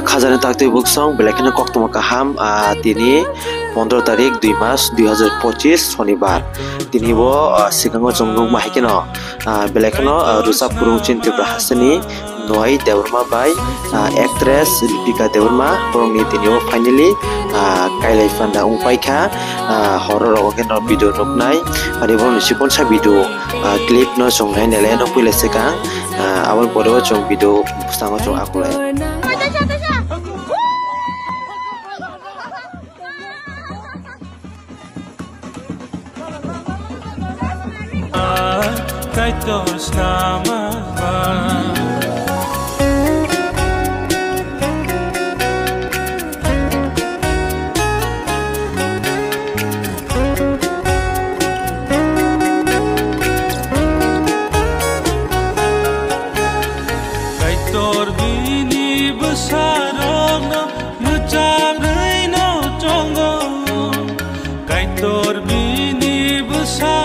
খাজানা তাকতই বুকসং বেলাইখানে কক্তমা কাহাম তিনি 15 তারিখ 2 মাস 2025 শনিবার তিনি bo sikango jongnung mahikeno belaikano rusap purung chintribra hasani noi deurma bai actress Deepika Deurma porongni tinio finally kailai fanda ungpaikha horror rokeno video noknai ani bon sipon sa video clip no songnai nele no pile sekang abon poro chong video sango chong akulai Kaitor nama Kaitor bini besarong nucap reino congo Kaitor bini besar